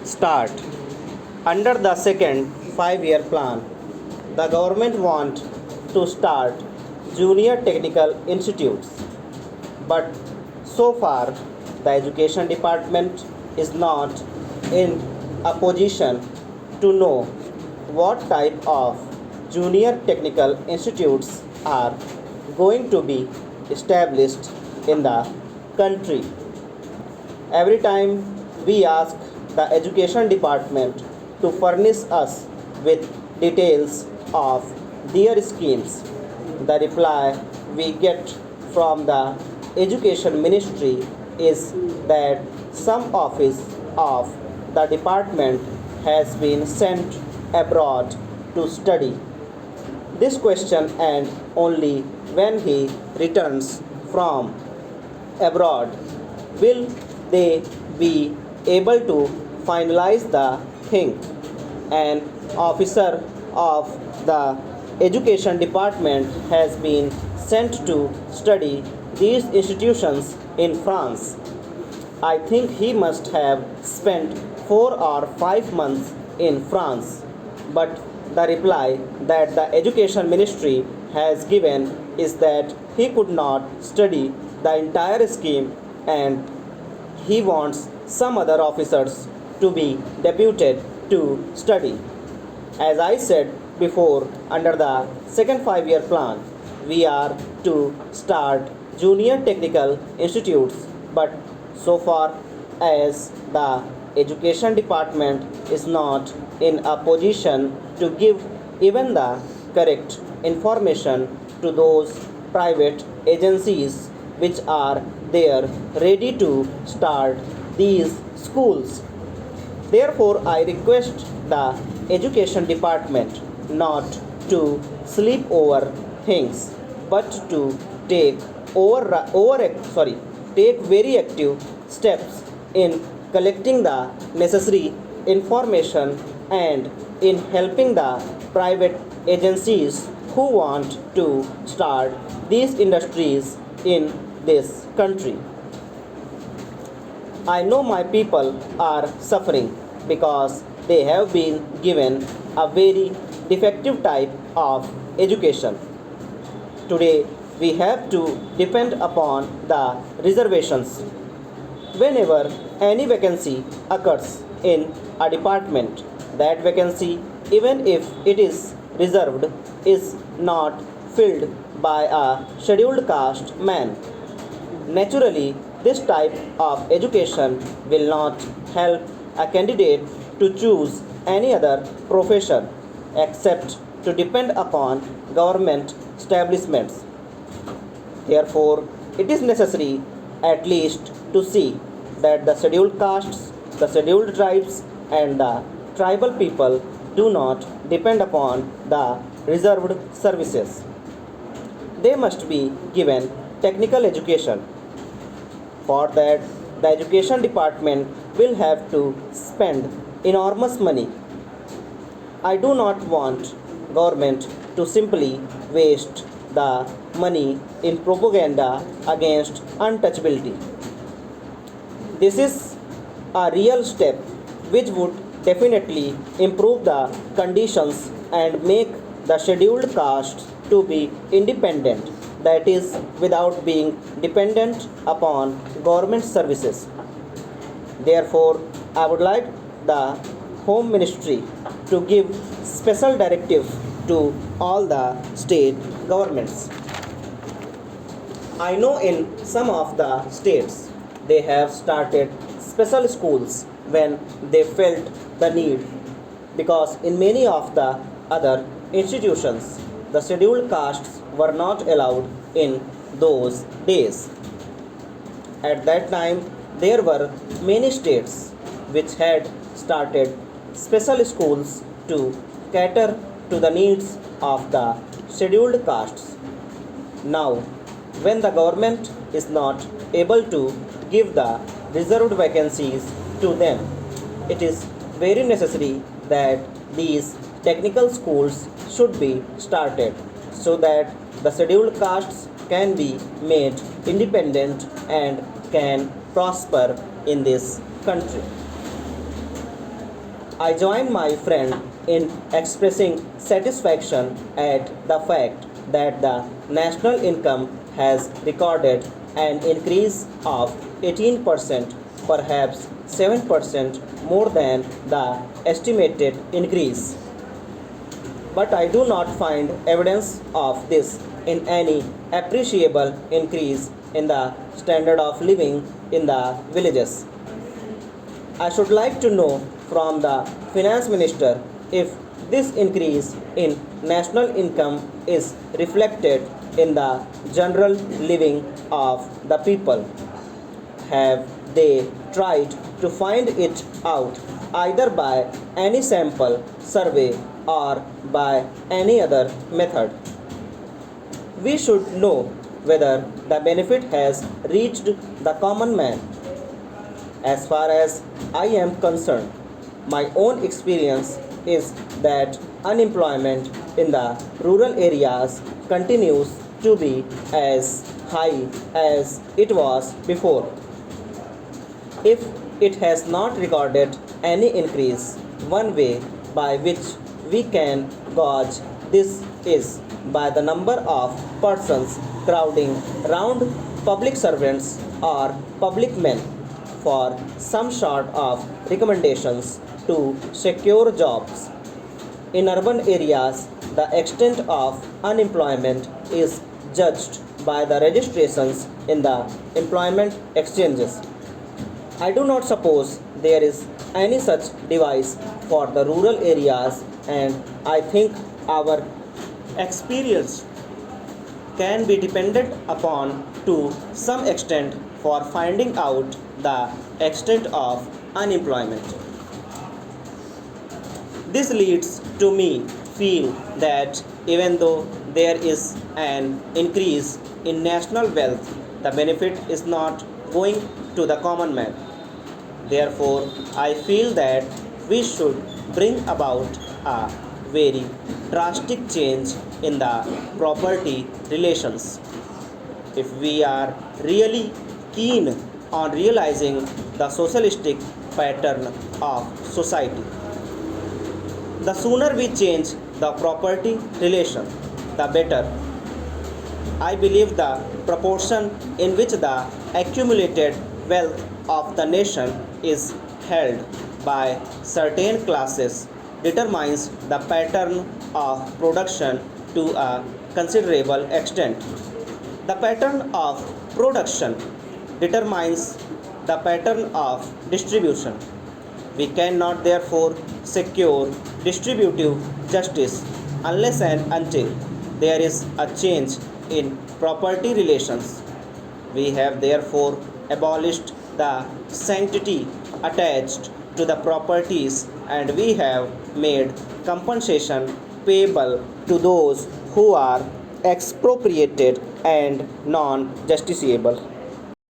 start. Under the second 5-year plan, the government want to start junior technical institutes. But so far, the education department is not in a position to know what type of junior technical institutes are going to be established in the country. Every time we ask the education department to furnish us with details of their schemes, the reply we get from the education ministry is that some office of the department has been sent abroad to study. This question, and only when he returns from abroad will they be able to finalize the thing. An officer of the education department has been sent to study these institutions in France. I think he must have spent 4 or 5 months in France, but the reply that the education ministry has given is that he could not study the entire scheme and he wants some other officers to be deputed to study. As I said before, under the second 5-year plan, we are to start junior technical institutes, but so far as the education department is not in a position to give even the correct information to those private agencies which are there ready to start these schools. Therefore, I request the education department not to sleep over things, but to take take very active steps in collecting the necessary information and in helping the private agencies who want to start these industries in this country. I know my people are suffering because they have been given a very defective type of education. Today, we have to depend upon the reservations. Whenever any vacancy occurs in a department, that vacancy, even if it is reserved, is not filled by a scheduled caste man. Naturally, this type of education will not help a candidate to choose any other profession except to depend upon government establishments. Therefore, it is necessary at least to see that the scheduled castes, the scheduled tribes, and the tribal people do not depend upon the reserved services. They must be given technical education. For that, the education department will have to spend enormous money. I do not want government to simply waste the money in propaganda against untouchability. This is a real step which would definitely improve the conditions and make the scheduled castes to be independent, that is, without being dependent upon government services. Therefore, I would like the Home Ministry to give special directive to all the state governments. I know in some of the states they have started special schools when they felt the need, because in many of the other institutions the scheduled castes were not allowed in those days. At that time, there were many states which had started special schools to cater to the needs of the scheduled castes. Now, when the government is not able to give the reserved vacancies to them, it is very necessary that these technical schools should be started so that the scheduled castes can be made independent and can prosper in this country. I join my friend in expressing satisfaction at the fact that the national income has recorded an increase of 18%, perhaps 7% more than the estimated increase. But I do not find evidence of this in any appreciable increase in the standard of living in the villages. I should like to know from the finance minister if this increase in national income is reflected in the general living of the people. Have they tried to find it out either by any sample survey or by any other method? We should know whether the benefit has reached the common man. As far as I am concerned, my own experience is that unemployment in the rural areas continues to be as high as it was before. If it has not recorded any increase, one way by which we can gauge this is by the number of persons crowding round public servants or public men for some sort of recommendations to secure jobs. In urban areas, the extent of unemployment is judged by the registrations in the employment exchanges. I do not suppose there is any such device for the rural areas, and I think our experience can be depended upon to some extent for finding out the extent of unemployment. This leads to me feel that even though there is an increase in national wealth, the benefit is not going to the common man. Therefore, I feel that we should bring about a very drastic change in the property relations. If we are really keen on realizing the socialistic pattern of society, the sooner we change the property relation, the better. I believe the proportion in which the accumulated wealth of the nation is held by certain classes determines the pattern of production to a considerable extent. The pattern of production determines the pattern of distribution. We cannot therefore secure distributive justice unless and until there is a change in property relations. We have therefore abolished the sanctity attached to the properties, and we have made compensation payable to those who are expropriated and non justiciable.